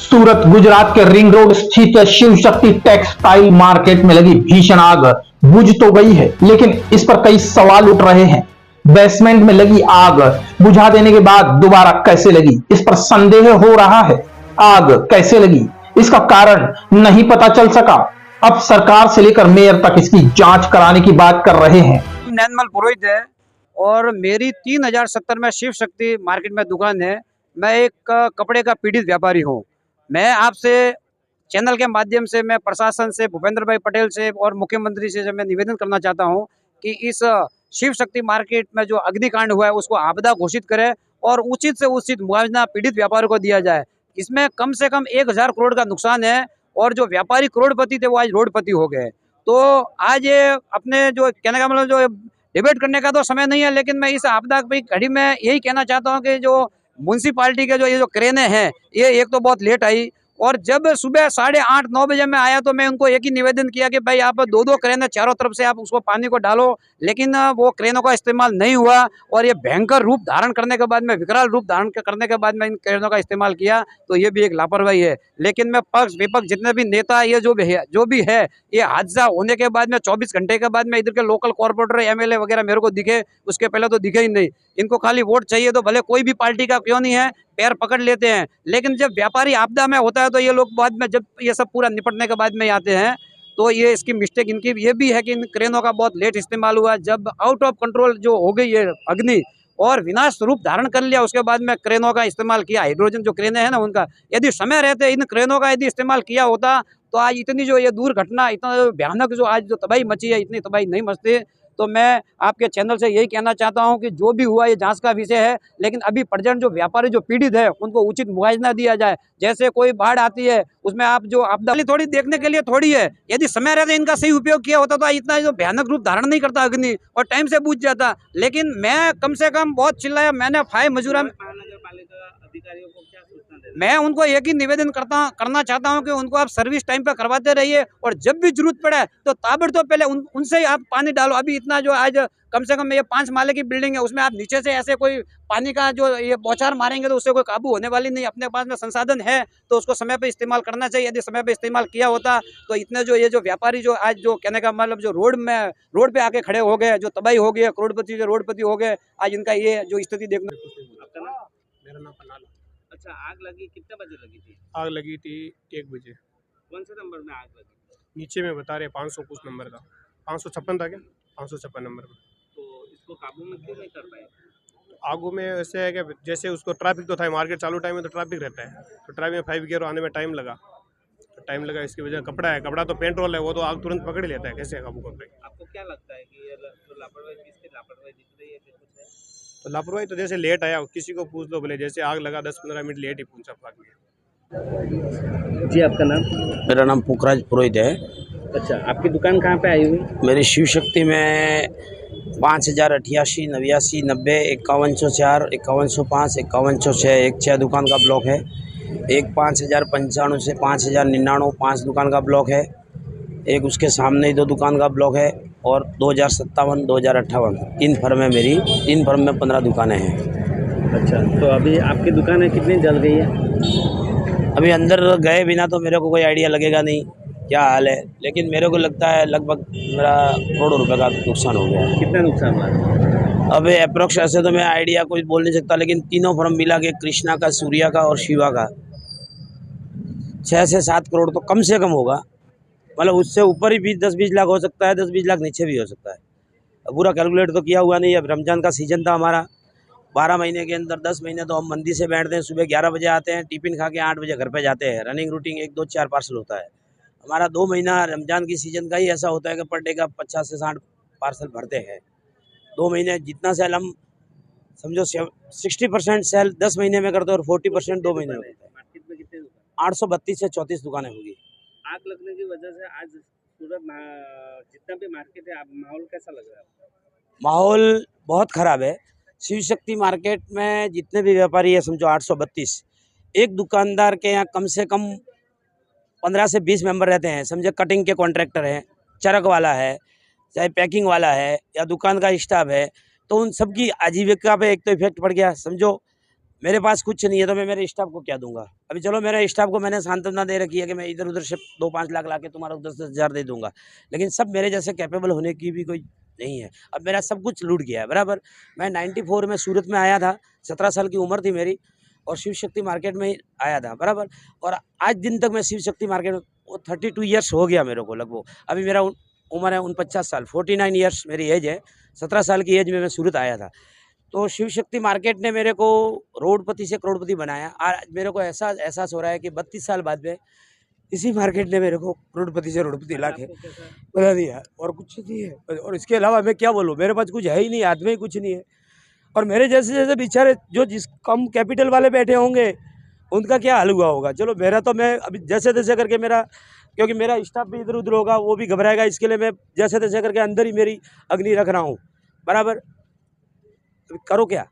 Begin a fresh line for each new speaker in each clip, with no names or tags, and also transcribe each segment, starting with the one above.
सूरत गुजरात के ring road स्थित Shiv Shakti textile market में लगी भीषण आग बुझ तो गई है, लेकिन इस पर कई सवाल उठ रहे हैं। बेसमेंट में लगी आग बुझा देने के बाद दोबारा कैसे लगी, इस पर संदेह हो रहा है। आग कैसे लगी, इसका कारण नहीं पता चल सका। अब सरकार से लेकर मेयर तक इसकी जांच कराने की बात कर रहे हैं।
नैनमल पुरोहित है और मेरी 3070 में शिव शक्ति मार्केट में दुकान है। मैं एक कपड़े का पीड़ित व्यापारी हूँ। मैं आपसे चैनल के माध्यम से मैं प्रशासन से, भूपेंद्र भाई पटेल से और मुख्यमंत्री से मैं निवेदन करना चाहता हूँ कि इस शिव शक्ति मार्केट में जो अग्निकांड हुआ है उसको आपदा घोषित करें और उचित से उचित मुआवजा पीड़ित व्यापारियों को दिया जाए। इसमें कम से कम 1000 करोड़ का नुकसान है और जो व्यापारी करोड़पति थे वो आज रोडपति हो गए। तो आज ये अपने जो कहने का मतलब जो डिबेट करने का तो समय नहीं है, लेकिन मैं इस आपदा की घड़ी में यही कहना चाहता हूँ कि जो म्यूनसिपालिटी के जो क्रेनें हैं ये एक तो बहुत लेट आई, और जब सुबह 8:30-9 बजे मैं आया तो मैं उनको एक ही निवेदन किया कि भाई आप 2-2 क्रेन चारों तरफ से आप उसको पानी को डालो, लेकिन वो क्रेनों का इस्तेमाल नहीं हुआ और ये भयंकर रूप धारण करने के बाद में, विकराल रूप धारण करने के बाद में इन क्रेनों का इस्तेमाल किया, तो ये भी एक लापरवाही है। लेकिन मैं पक्ष विपक्ष जितने भी नेता ये जो भी है ये हादसा होने के बाद में 24 घंटे के बाद में इधर के लोकल कॉर्पोरेटर एमएलए वगैरह मेरे को दिखे, उसके पहले तो दिखे ही नहीं। इनको खाली वोट चाहिए तो भले कोई भी पार्टी का क्यों नहीं है, पैर पकड़ लेते हैं, लेकिन जब व्यापारी आपदा में होता है तो ये लोग बाद में जब ये सब पूरा निपटने के बाद में आते हैं, तो ये इसकी मिस्टेक इनकी ये भी है कि इन क्रेनों का बहुत लेट इस्तेमाल हुआ। जब आउट ऑफ कंट्रोल जो हो गई है अग्नि और विनाश रूप धारण कर लिया, उसके बाद में क्रेनों का इस्तेमाल किया। हाइड्रोजन जो क्रेनें हैं ना, उनका यदि समय रहते इन क्रेनों का यदि इस्तेमाल किया होता तो आज इतनी जो ये दुर्घटना, इतना भयानक जो आज जो तबाही मची है, इतनी तबाही नहीं मचती। तो मैं आपके चैनल से यही कहना चाहता हूं कि जो भी हुआ ये जांच का विषय है, लेकिन अभी प्रेजेंट जो व्यापारी जो पीड़ित है उनको उचित मुआवजा दिया जाए। जैसे कोई बाढ़ आती है उसमें आप जो आपदा थोड़ी देखने के लिए थोड़ी है, यदि समय रहते इनका सही उपयोग किया होता तो इतना जो भयानक रूप धारण नहीं करता अग्नि और टाइम से बुझ जाता। लेकिन मैं कम से कम बहुत चिल्लाया, मैंने फाइव मजूरा अधिकारियों को क्या सूचना दे, मैं उनको एक ही निवेदन करना चाहता हूं कि उनको आप सर्विस टाइम पे करवाते रहिए और जब भी जरूरत पड़े तो ताबड़तोड़ पहले उनसे ही आप पानी डालो। अभी इतना जो आज कम से कम ये 5 माले की बिल्डिंग है, उसमें आप नीचे से ऐसे कोई पानी का जो ये बौछार मारेंगे तो उससे कोई काबू होने वाली नहीं। अपने पास में संसाधन है तो उसको समय पे इस्तेमाल करना चाहिए। यदि समय पे इस्तेमाल किया होता तो इतने जो ये जो व्यापारी जो आज जो कहने का मतलब जो रोड पे आके खड़े हो गए, जो तबाही हो गई, करोड़पति जो रोडपति हो गए, आज इनका ये जो स्थिति देखना।
मेरा नाम पनाला।
अच्छा, आग लगी कितने बजे लगी थी?
आग लगी थी 1 बजे।
कौन से नंबर में आग लगी?
नीचे में बता रहे 500 कुछ नंबर का, 556 था क्या, 556 नंबर में।
तो इसको काबू में क्यों नहीं कर पाए?
आगू में ऐसे है कि जैसे उसको ट्रैफिक तो था, मार्केट चालू टाइम में तो ट्रैफिक रहता है, तो ट्रैफिक में 5 गियर आने में टाइम लगा, इसकी वजह कपड़ा तो पेट्रोल है, वो तो आग तुरंत पकड़ लेता है, कैसे काबू कर पाएंगे।
आपको क्या लगता है कि ये जो लापरवाही, किसकी लापरवाही दिख रही है कि कुछ है?
तो लापरवाही तो जैसे लेट आया, किसी को पूछ लो, बोले जैसे आग लगा 10-15 मिनट लेट ही पहुंचा भाग गया।
जी, आपका नाम?
मेरा नाम पुखराज पुरोहित है।
अच्छा, आपकी दुकान कहाँ पे आई हुई?
मेरी शिव शक्ति में 5088 89 90 5104 5105 5106 एक 6 दुकान का ब्लॉक है। एक 5095 से 5099 5 दुकान का ब्लॉक है। एक उसके सामने ही 2 दुकान का ब्लॉक है और 2057 2058 3 फर्म है मेरी। 3 फर्म में 15 दुकानें हैं।
अच्छा, तो अभी आपकी दुकानें कितनी जल गई है?
अभी अंदर गए बिना तो मेरे को कोई आइडिया लगेगा नहीं क्या हाल है, लेकिन मेरे को लगता है लगभग मेरा करोड़ों रुपए का नुकसान हो गया है।
कितना नुकसान हुआ?
अब अप्रोक्स ऐसे तो मैं आइडिया कुछ बोल नहीं सकता, लेकिन तीनों फर्म मिला के, कृष्णा का, सूर्या का और शिवा का, 6 से 7 करोड़ तो कम से कम होगा। मतलब उससे ऊपर ही भी 10-20 लाख हो सकता है, 10-20 लाख नीचे भी हो सकता है। अब पूरा कैलकुलेट तो किया हुआ नहीं है। अब रमजान का सीजन था हमारा, 12 महीने के अंदर 10 महीने तो हम मंदी से बैठते हैं। सुबह 11 बजे आते हैं, टिफिन खा के 8 बजे घर पे जाते हैं। रनिंग रूटीन 1 2 4 पार्सल होता है हमारा। 2 महीना रमजान की सीजन का ही ऐसा होता है कि पर डे का 50 से 60 पार्सल भरते हैं। 2 महीने जितना सेल हम समझो 60% सेल 10 महीने में करते हैं और 40% 2 महीने में करते हैं।
मार्केट में कितने दुकान?
832 से 34 दुकानें होगी।
आग लगने की वजह से आज सूरत जितना भी मार्केट है, माहौल कैसा लग रहा है?
माहौल बहुत ख़राब है। शिव शक्ति मार्केट में जितने भी व्यापारी है समझो 832, एक दुकानदार के यहाँ कम से कम 15 से 20 मेंबर रहते हैं। समझे कटिंग के कॉन्ट्रैक्टर हैं, चरक वाला है, चाहे पैकिंग वाला है या दुकान का स्टाफ है, तो उन सबकी आजीविका पे एक तो इफेक्ट पड़ गया। समझो मेरे पास कुछ नहीं है तो मैं मेरे स्टाफ को क्या दूंगा। अभी चलो मेरे स्टाफ को मैंने सांत्वना दे रखी है कि मैं इधर उधर से 2-5 लाख ला के तुम्हारा 10-10 हज़ार दे दूंगा, लेकिन सब मेरे जैसे कैपेबल होने की भी कोई नहीं है। अब मेरा सब कुछ लूट गया है बराबर। मैं 94 में सूरत में आया था, 17 साल की उम्र थी मेरी, और शिव शक्ति मार्केट में आया था बराबर। और आज दिन तक मैं शिव शक्ति मार्केट में, वो 32 ईयर्स हो गया मेरे को लगभग। अभी मेरा उम्र है 49 साल, 49 ईयर्स मेरी एज है। 17 साल की एज में मैं सूरत आया था। तो शिव शक्ति मार्केट ने मेरे को रोडपति से करोड़पति बनाया। आज मेरे को ऐसा एहसास हो रहा है कि 32 साल बाद में इसी मार्केट ने मेरे को करोड़पति से रोडपति ला के बना दिया, और कुछ नहीं है। और इसके अलावा मैं क्या बोलूँ, मेरे पास कुछ है ही नहीं, हाथ में ही कुछ नहीं है। और मेरे जैसे जैसे बेचारे जो जिस कम कैपिटल वाले बैठे होंगे उनका क्या हाल हुआ होगा। चलो मेरा तो, मैं अभी जैसे तैसे करके मेरा, क्योंकि मेरा स्टाफ भी इधर उधर होगा, वो भी घबराएगा, इसके लिए मैं जैसे तैसे करके अंदर ही मेरी अग्नि रख रहा हूँ बराबर। अभी करो क्या,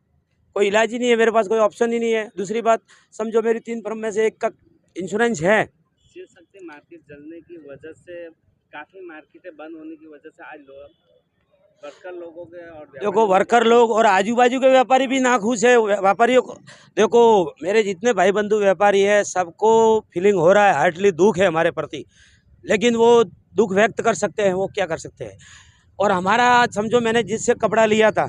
कोई इलाज ही नहीं है मेरे पास, कोई ऑप्शन ही नहीं है। दूसरी बात, समझो मेरी 3 फर्म में से एक का इंश्योरेंस है।
शिव शक्ति मार्केट जलने की वजह से, काफ़ी मार्केटें बंद होने की वजह से आज लोग, वर्कर लोगों के और
देखो वर्कर लोग और आजू बाजू के व्यापारी भी नाखुश है। व्यापारियों को देखो, मेरे जितने भाई बंधु व्यापारी है सबको फीलिंग हो रहा है, हार्टली दुख है हमारे प्रति, लेकिन वो दुख व्यक्त कर सकते हैं, वो क्या कर सकते हैं। और हमारा समझो, मैंने जिससे कपड़ा लिया था,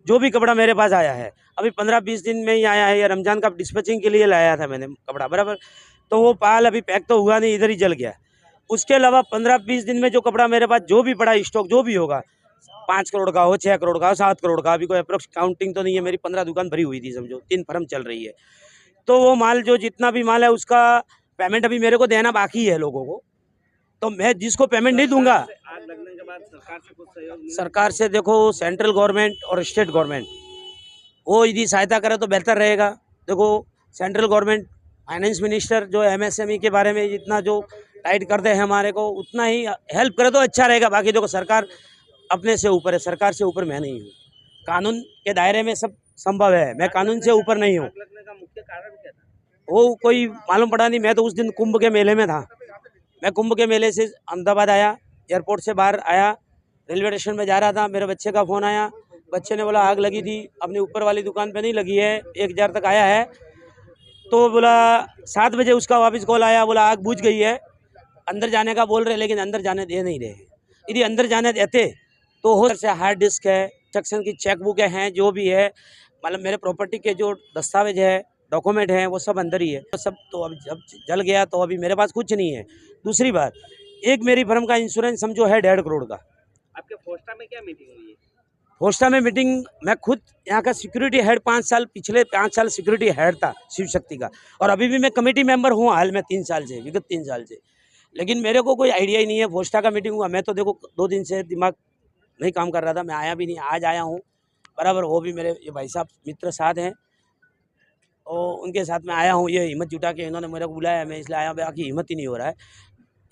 जो भी कपड़ा मेरे पास आया है अभी 15-20 दिन में ही आया है, या रमज़ान का डिस्पैचिंग के लिए लाया था मैंने कपड़ा बराबर, तो वो पाल अभी पैक तो हुआ नहीं, इधर ही जल गया। उसके अलावा 15-20 दिन में जो कपड़ा मेरे पास जो भी पड़ा स्टॉक, जो भी होगा, 5 करोड़ का हो, 6 करोड़ का हो, 7 करोड़ का, अभी कोई अप्रोक्स काउंटिंग तो नहीं है, मेरी 15 दुकान भरी हुई थी समझो, 3 फर्म चल रही है। तो वो माल, जो जितना भी माल है उसका पेमेंट अभी मेरे को देना बाकी है लोगों को, तो मैं जिसको पेमेंट नहीं दूंगा।
आग लगने के बाद सरकार से कुछ सहयोग मिला?
सरकार से देखो, सेंट्रल गवर्नमेंट और स्टेट गवर्नमेंट वो यदि सहायता करे तो बेहतर रहेगा। देखो सेंट्रल गवर्नमेंट, फाइनेंस मिनिस्टर जो एमएसएमई के बारे में जितना जो टाइट करते हैं हमारे को, उतना ही हेल्प करे तो अच्छा रहेगा। बाकी देखो सरकार अपने से ऊपर है, सरकार से ऊपर मैं नहीं हूँ। कानून के दायरे में सब संभव है, मैं कानून से ऊपर नहीं हूँ।
आग लगने का मुख्य कारण क्या था?
वो कोई मालूम पड़ा नहीं। मैं तो उस दिन कुंभ के मेले में था। मैं कुंभ के मेले से अहमदाबाद आया, एयरपोर्ट से बाहर आया, रेलवे स्टेशन में जा रहा था, मेरे बच्चे का फ़ोन आया। बच्चे ने बोला आग लगी थी, अपनी ऊपर वाली दुकान पे नहीं लगी है, 1000 तक आया है। तो बोला 7 बजे उसका वापस कॉल आया, बोला आग बुझ गई है, अंदर जाने का बोल रहे, लेकिन अंदर जाने दे नहीं रहे। यदि अंदर जाने देते तो हो सकता है हार्ड डिस्क है, सेक्शन की चेकबुकें हैं, जो भी है, मतलब मेरे प्रॉपर्टी के जो दस्तावेज है, डॉक्यूमेंट हैं, वो सब अंदर ही है। तो सब तो अभी जब जल गया तो अभी मेरे पास कुछ नहीं है। दूसरी बात, एक मेरी फर्म का इंश्योरेंस समझो है 1.5 करोड़ का।
आपके फोस्टा में क्या मीटिंग हुई है?
होस्टा में मीटिंग, मैं खुद यहाँ का सिक्योरिटी हेड 5 साल, पिछले 5 साल सिक्योरिटी हेड था शिव शक्ति का, और अभी भी मैं कमेटी मेंबर हूँ हाल में 3 साल से, विगत 3 साल से। लेकिन मेरे को कोई आइडिया ही नहीं है होस्टा का मीटिंग हुआ। मैं तो देखो 2 दिन से दिमाग नहीं काम कर रहा था, मैं आया भी नहीं, आज आया हूँ बराबर। वो भी मेरे ये भाई साहब मित्र साथ हैं, और उनके साथ में आया हूँ। ये हिम्मत जुटा के इन्होंने मेरे को बुलाया, मैं इसलिए आया, बाकी हिम्मत ही नहीं हो रहा है।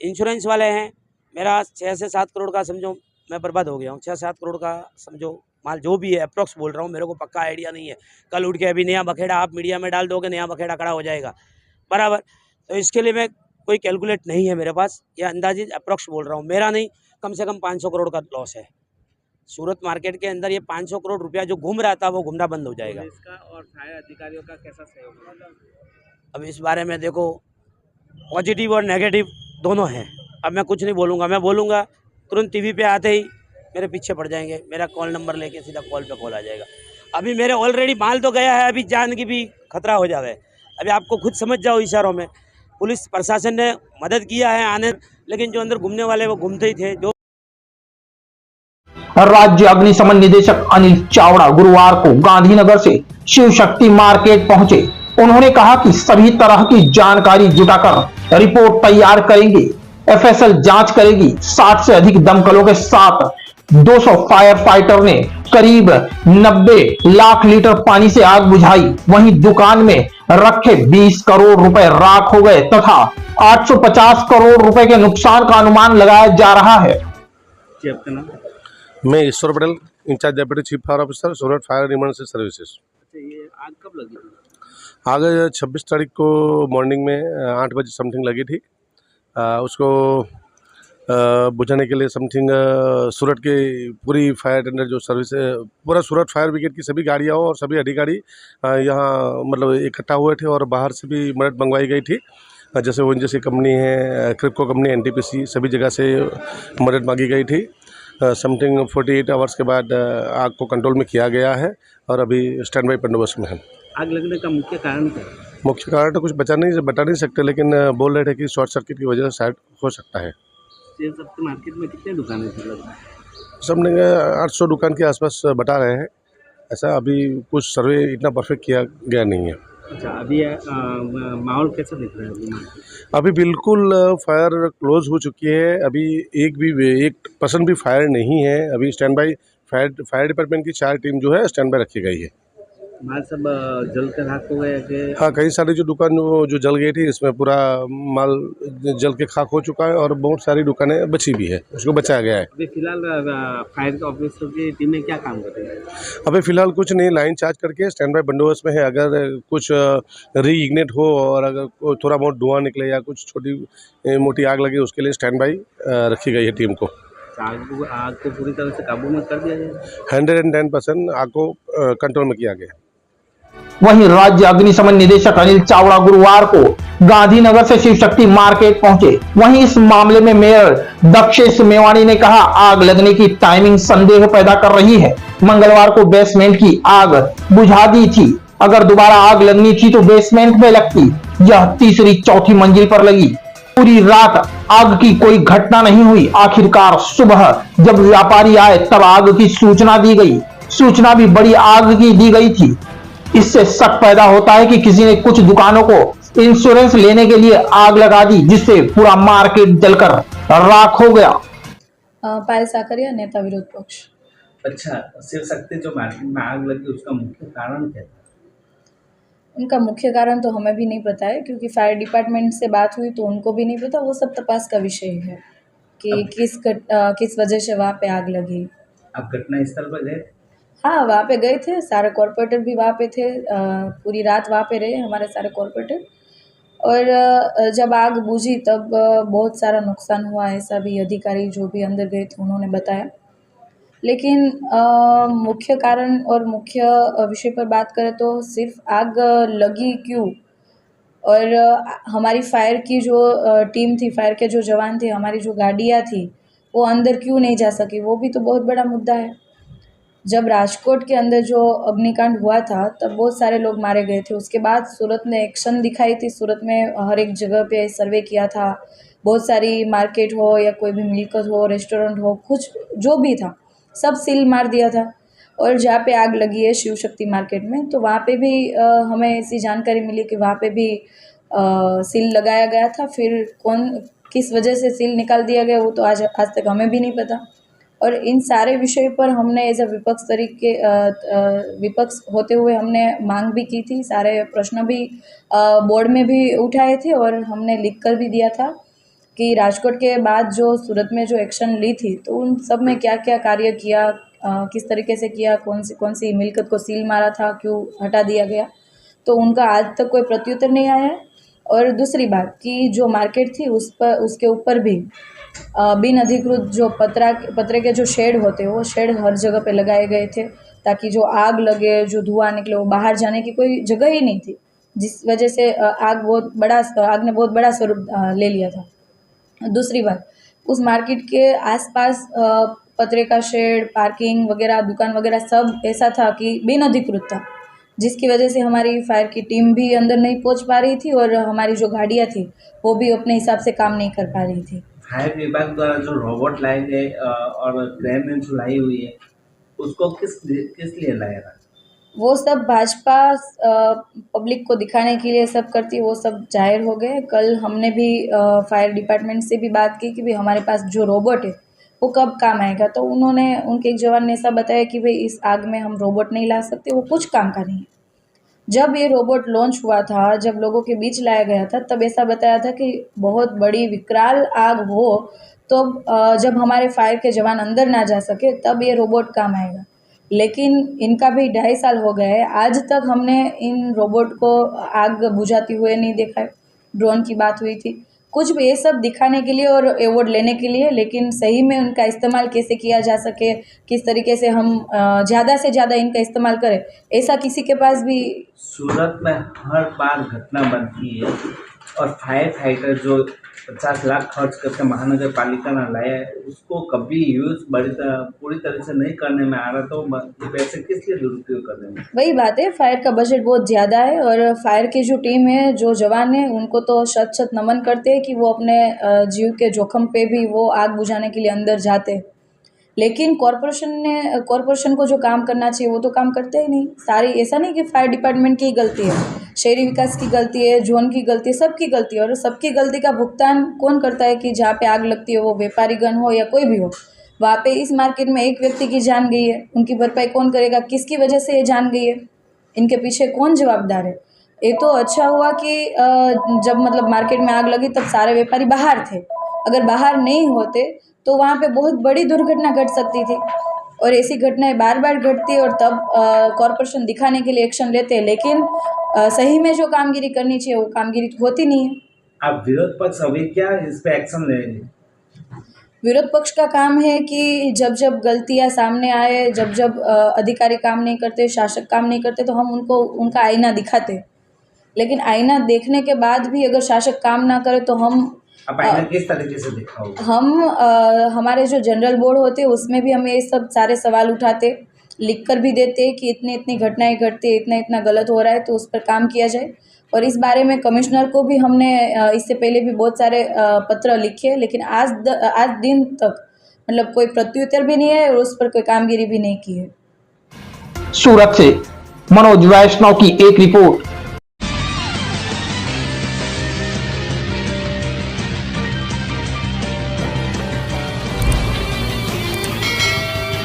इंश्योरेंस वाले हैं, मेरा 6 से 7 करोड़ का समझो मैं बर्बाद हो गया हूँ। 6-7 करोड़ का समझो माल जो भी है, अप्रॉक्स बोल रहा हूँ, मेरे को पक्का आइडिया नहीं है। कल उठ के अभी नया बखेड़ा आप मीडिया में डाल दोगे, नया बखेड़ा खड़ा हो जाएगा बराबर। तो इसके लिए मैं कोई कैलकुलेट नहीं है मेरे पास, ये अंदाजित अप्रॉक्स बोल रहा हूँ। मेरा नहीं, कम से कम 500 करोड़ का लॉस है। सूरत मार्केट के अंदर ये 500 करोड़ रुपया जो घूम रहा था वो घूमना बंद हो जाएगा।
पुलिस का और फायर अधिकारियों का कैसा सहयोग मिला?
अब इस बारे में देखो, पॉजिटिव और नेगेटिव दोनों हैं। अब मैं कुछ नहीं बोलूँगा, मैं बोलूँगा तुरंत टीवी पे आते ही मेरे पीछे पड़ जाएंगे, मेरा कॉल नंबर लेके सीधा कॉल पे कॉल आ जाएगा। अभी मेरे ऑलरेडी माल तो गया है, अभी जान की भी खतरा हो जावे। अभी आपको खुद समझ जाओ इशारों में। पुलिस प्रशासन ने मदद किया है आने, लेकिन जो अंदर घूमने वाले वो घूमते ही थे। जो
राज्य अग्निशमन निदेशक अनिल चावड़ा गुरुवार को गांधीनगर से शिव शक्ति मार्केट पहुंचे। उन्होंने कहा कि सभी तरह की जानकारी जुटाकर रिपोर्ट तैयार करेंगे। एफएसएल जांच करेगी। 60 से अधिक दमकलों के साथ 200 फायर फाइटर ने करीब 90 लाख लीटर पानी से आग बुझाई। वहीं दुकान में रखे 20 करोड़ रुपए राख हो गए तथा 850 करोड़ रुपए के नुकसान का अनुमान लगाया जा रहा है।
जी, आपका नाम?
मैं Ishwar Patel, incharge deputy chief fire officer, Surat fire emergency services.
अच्छा, ये आग कब लगी थी?
आगे 26 तारीख को मॉर्निंग में 8 बजे समथिंग लगी थी। उसको बुझाने के लिए समथिंग सूरत के पूरी फायर टेंडर जो सर्विस है, पूरा सूरत फायर ब्रिगेड की सभी गाड़ियाँ और सभी अधिकारी यहाँ मतलब इकट्ठा हुए थे और बाहर से भी मदद मंगवाई गई थी। जैसे ONGC कंपनी है, क्रिप्को कंपनी, NTPC, सभी जगह से मदद मांगी गई थी। समथिंग 48 आवर्स के बाद आग को कंट्रोल में किया गया है और अभी स्टैंड बाई बंदोबस्त में है।
आग लगने का मुख्य कारण क्या है?
मुख्य कारण तो कुछ बता नहीं सकते, लेकिन बोल रहे थे कि शॉर्ट सर्किट की वजह से शायद हो सकता है।
ये सबसे मार्केट में कितने दुकानें थी लगभग?
सबने 800 दुकान के आसपास बता रहे हैं। ऐसा अभी कुछ सर्वे इतना परफेक्ट किया गया नहीं है।
अच्छा, अभी माहौल कैसा दिख रहा है अभी मार्केट?
अभी बिल्कुल फायर क्लोज हो चुकी है। अभी एक पर्सन भी फायर नहीं है। अभी स्टैंड बाई फायर डिपार्टमेंट की 4 टीम जो है स्टैंड बाई रखी गई है।
माल सब जल कर राख हो गए कि?
हाँ, कई सारी जो दुकान जो जल गई थी, इसमें पूरा माल जल के खाक हो चुका है और बहुत सारी दुकानें बची भी है, उसको बचाया गया है।
अभी फिलहाल फायर ऑफिसर की टीमें क्या काम कर रही है?
अभी फिलहाल कुछ नहीं, लाइन चार्ज करके स्टैंड बाई बंदोबस्त में है। अगर कुछ रीइग्नेट हो और अगर थोड़ा बहुत धुआं निकले या कुछ छोटी मोटी आग लगे, उसके लिए स्टैंड बाई रखी गई है टीम को।
आग को पूरी तरह से काबू में कर दिया जाए?
110% आग को कंट्रोल में किया गया।
वहीं राज्य अग्निशमन निदेशक अनिल चावड़ा गुरुवार को गांधीनगर से शिव शक्ति मार्केट पहुंचे। वहीं इस मामले में मेयर दक्षेश मेवाणी ने कहा, आग लगने की टाइमिंग संदेह पैदा कर रही है। मंगलवार को बेसमेंट की आग बुझा दी थी। अगर दोबारा आग लगनी थी तो बेसमेंट में लगती। यह तीसरी चौथी मंजिल पर लगी। पूरी रात आग की कोई घटना नहीं हुई। आखिरकार सुबह जब व्यापारी आए तब आग की सूचना दी गई। सूचना भी बड़ी आग की दी गई थी। इससे शक पैदा होता है कि किसी ने कुछ दुकानों को इंश्योरेंस लेने के लिए आग लगा दी, जिससे पूरा मार्केट जलकर राख हो गया।
पायल साकरिया, नेता विरोध पक्ष।
अच्छा, शिव शक्ति जो मार्केट में आग लगी उसका मुख्य कारण क्या है?
उनका मुख्य कारण तो हमें भी नहीं पता है, क्योंकि फायर डिपार्टमेंट से बात हुई तो उनको भी नहीं पता। वो सब तपास का विषय है कि किस वजह से वहाँ पे आग लगी।
आप घटना स्थल पर गए?
हाँ, वहाँ पे गए थे। सारे कॉरपोरेटर भी वहाँ पे थे। पूरी रात वहाँ पे रहे हमारे सारे कॉरपोरेटर। और जब आग बुझी तब बहुत सारा नुकसान हुआ, ऐसा भी अधिकारी जो भी अंदर गए थे उन्होंने बताया। लेकिन मुख्य कारण और मुख्य विषय पर बात करें तो सिर्फ आग लगी क्यों, और हमारी फायर की जो टीम थी, फायर के जो जवान थे, हमारी जो गाड़ियाँ थी, वो अंदर क्यों नहीं जा सकी, वो भी तो बहुत बड़ा मुद्दा है। जब राजकोट के अंदर जो अग्निकांड हुआ था तब बहुत सारे लोग मारे गए थे। उसके बाद सूरत ने एक्शन दिखाई थी। सूरत में हर एक जगह पे सर्वे किया था। बहुत सारी मार्केट हो या कोई भी मिलकत हो, रेस्टोरेंट हो, कुछ जो भी था सब सील मार दिया था। और जहाँ पे आग लगी है शिव शक्ति मार्केट में, तो वहाँ पे भी हमें ऐसी जानकारी मिली कि वहाँ पे भी सील लगाया गया था। फिर किस वजह से सील निकाल दिया गया वो तो आज तक हमें भी नहीं पता। और इन सारे विषय पर हमने एज अ विपक्ष होते हुए हमने मांग भी की थी। सारे प्रश्न भी बोर्ड में भी उठाए थे और हमने लिख कर भी दिया था कि राजकोट के बाद जो सूरत में जो एक्शन ली थी तो उन सब में क्या क्या कार्य किया, किस तरीके से किया, कौन सी मिलकत को सील मारा था, क्यों हटा दिया गया, तो उनका आज तक कोई प्रत्युत्तर नहीं आया है। और दूसरी बात कि जो मार्केट थी उसके ऊपर भी बिन अधिकृत जो पतरे के जो शेड होते हैं वो शेड हर जगह पे लगाए गए थे, ताकि जो आग लगे, जो धुआं निकले, वो बाहर जाने की कोई जगह ही नहीं थी, जिस वजह से आग ने बहुत बड़ा स्वरूप ले लिया था। दूसरी बात, उस मार्केट के आसपास पतरे का शेड, पार्किंग वगैरह, दुकान वगैरह सब ऐसा था कि बिन अधिकृत था, जिसकी वजह से हमारी फायर की टीम भी अंदर नहीं पहुंच पा रही थी और हमारी जो गाड़ियाँ थी वो भी अपने हिसाब से काम नहीं कर पा रही थी।
फायर विभाग द्वारा जो रोबोट लाए गए और क्रेन जो लाई हुई है उसको किस लिए लाया था?
वो सब भाजपा पब्लिक को दिखाने के लिए सब करती है, वो सब जाहिर हो गए। कल हमने भी फायर डिपार्टमेंट से भी बात की कि भाई हमारे पास जो रोबोट है वो कब काम आएगा, तो उनके एक जवान ने ऐसा बताया कि भाई इस आग में हम रोबोट नहीं ला सकते, वो कुछ काम का नहीं है। जब ये रोबोट लॉन्च हुआ था, जब लोगों के बीच लाया गया था, तब ऐसा बताया था कि बहुत बड़ी विकराल आग हो तो जब हमारे फायर के जवान अंदर ना जा सके तब ये रोबोट काम आएगा। लेकिन इनका भी 2.5 साल हो गए हैं, आज तक हमने इन रोबोट को आग बुझाती हुए नहीं देखा है। ड्रोन की बात हुई थी, कुछ भी ये सब दिखाने के लिए और अवार्ड लेने के लिए, लेकिन सही में उनका इस्तेमाल कैसे किया जा सके, किस तरीके से हम ज़्यादा से ज़्यादा इनका इस्तेमाल करें, ऐसा किसी के पास भी।
सूरत में हर बार घटना बनती है और फायर फाइटर जो 50 लाख खर्च करके महानगर पालिका ने लाया है उसको कभी यूज पूरी तरह से नहीं करने में आ रहा, तो ये पैसे किस लिए दुरुपयोग कर रहे हैं?
वही बात है, फायर का बजट बहुत ज़्यादा है और फायर की जो टीम है, जो जवान है, उनको तो शत शत नमन करते हैं कि वो अपने जीव के जोखम पे भी वो आग बुझाने के लिए अंदर जाते हैं। लेकिन कॉरपोरेशन को जो काम करना चाहिए वो तो काम करते ही नहीं। सारी ऐसा नहीं कि फायर डिपार्टमेंट की गलती है, शहरी विकास की गलती है, जोन की गलती है, सबकी गलती है। और सबकी गलती का भुगतान कौन करता है कि जहाँ पे आग लगती है वो व्यापारीगण हो या कोई भी हो, वहाँ पे इस मार्केट में एक व्यक्ति की जान गई है, उनकी भरपाई कौन करेगा, किसकी वजह से ये जान गई है, इनके पीछे कौन जवाबदार है। ये तो अच्छा हुआ कि जब मतलब मार्केट में आग लगी तब सारे व्यापारी बाहर थे, अगर बाहर नहीं होते तो वहाँ पे बहुत बड़ी दुर्घटना घट सकती थी। और ऐसी घटनाएं बार बार घटती है और तब कॉरपोरेशन दिखाने के लिए एक्शन लेते हैं, लेकिन सही में जो कामगिरी करनी चाहिए वो कामगिरी होती नहीं है।
आप विरोध पक्ष अभी क्या इस पे एक्शन लेंगे?
विरोध पक्ष का काम है कि जब जब गलतियां सामने आए, जब जब अधिकारी काम नहीं करते, शासक काम नहीं करते, तो हम उनको उनका आईना दिखाते। लेकिन आईना देखने के बाद भी अगर शासक काम ना करे तो हम
आप आईना किस तरीके से दिखाओगे?
हमारे जो जनरल बोर्ड होते हैं उसमें भी हम ये सब सारे सवाल उठाते, लिख कर भी देते कि इतनी इतनी घटनाएं घटती है, इतना इतना गलत हो रहा है, तो उस पर काम किया जाए। और इस बारे में कमिश्नर को भी हमने इससे पहले भी बहुत सारे पत्र लिखे, लेकिन आज दिन तक मतलब कोई प्रत्युत्तर भी नहीं है और उस पर कोई कामगिरी भी नहीं की है।
सूरत से मनोज वैष्णव की एक रिपोर्ट।